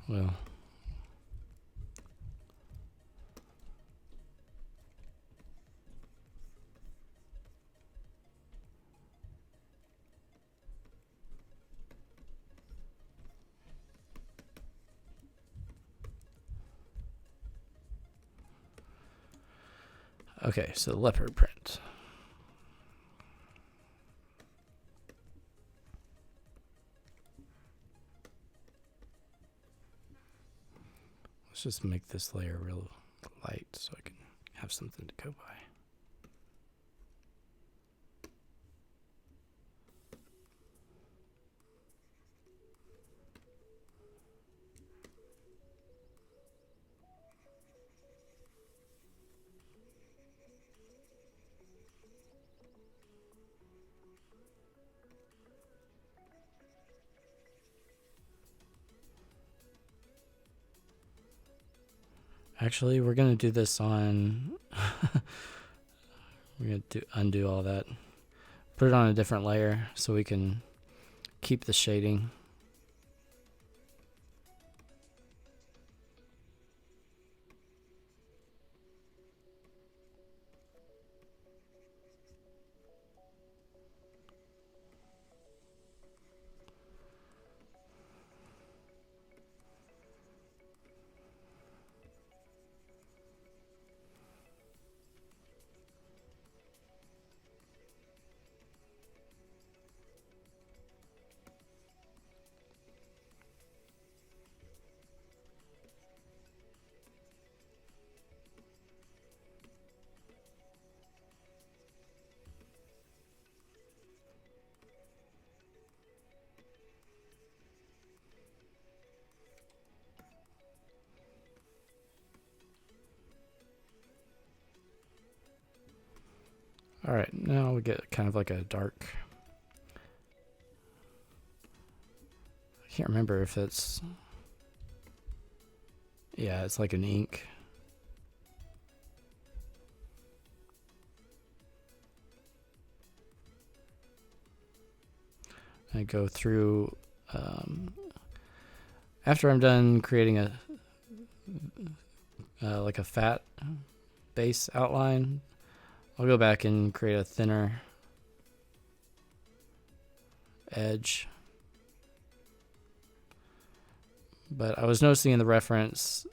Well, okay, so leopard print. Let's just make this layer real light so I can have something to go by. Actually, we're going to do this on... we're going to undo all that. Put it on a different layer so we can keep the shading. All right, now we get kind of like a dark... I can't remember if it's... Yeah, it's like an ink. I go through... after I'm done creating a like a fat base outline, I'll go back and create a thinner edge. But I was noticing in the reference,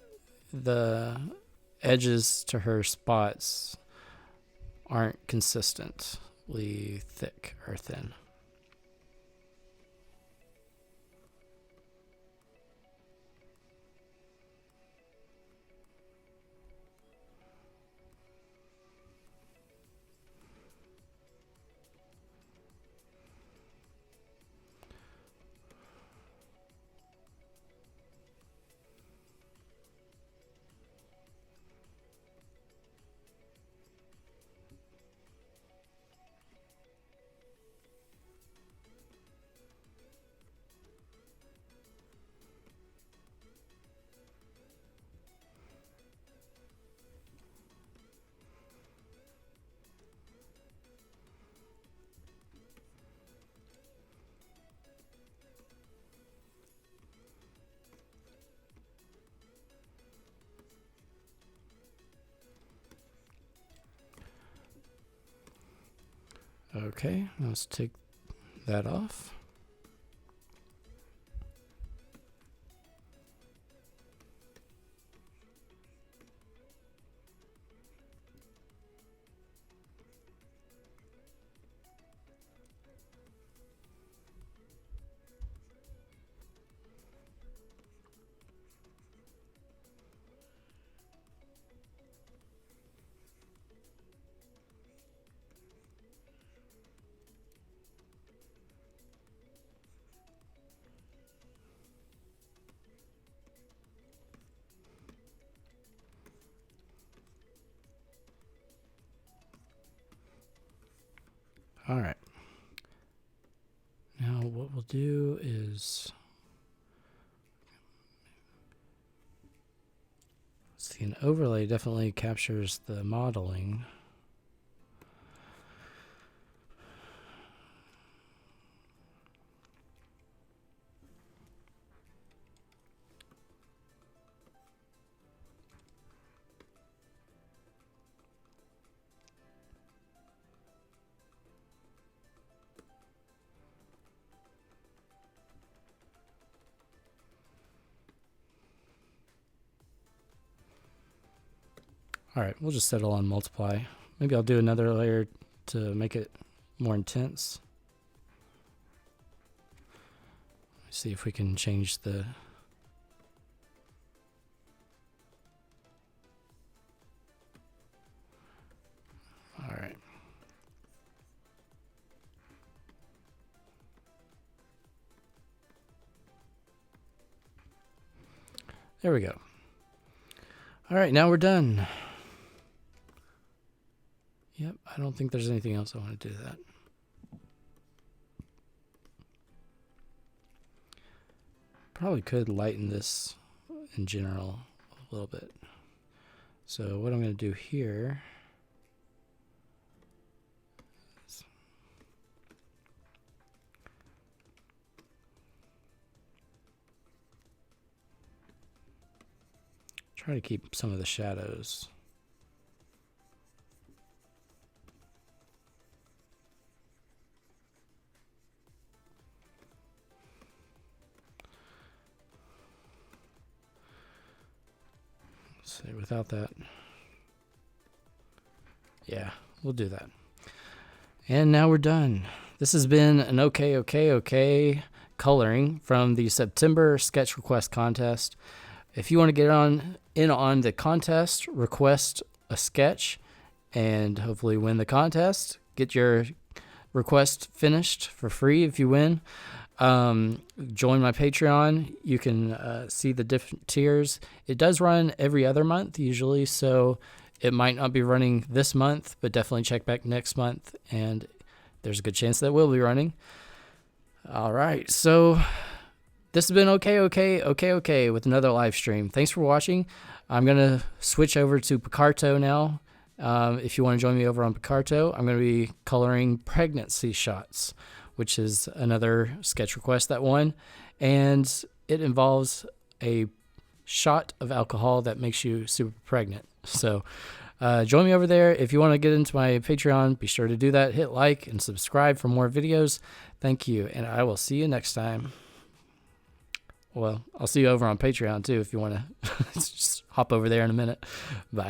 the edges to her spots aren't consistently thick or thin. Okay, let's take that off. All right. Now what we'll do is see, an overlay definitely captures the modeling. All right, we'll just settle on multiply. Maybe I'll do another layer to make it more intense. Let's see if we can change the... All right. There we go. All right, now we're done. Yep, I don't think there's anything else I want to do that. Probably could lighten this in general a little bit. So what I'm going to do here is try to keep some of the shadows. Say without that. Yeah, we'll do that. And now we're done. This has been an OkayOk coloring from the September sketch request contest. If you want to get in on the contest, request a sketch and hopefully win the contest. Get your request finished for free if you win. Join my Patreon. You can see the different tiers. It does run every other month usually, so it might not be running this month, but definitely check back next month, and there's a good chance that it will be running. All right, so this has been OkayOk with another live stream. Thanks for watching. I'm going to switch over to Picarto now. If you want to join me over on Picarto, I'm going to be coloring pregnancy shots, which is another sketch request that won. And it involves a shot of alcohol that makes you super pregnant. So join me over there. If you want to get into my Patreon, be sure to do that. Hit like and subscribe for more videos. Thank you, and I will see you next time. Well, I'll see you over on Patreon too if you want to just hop over there in a minute. Bye.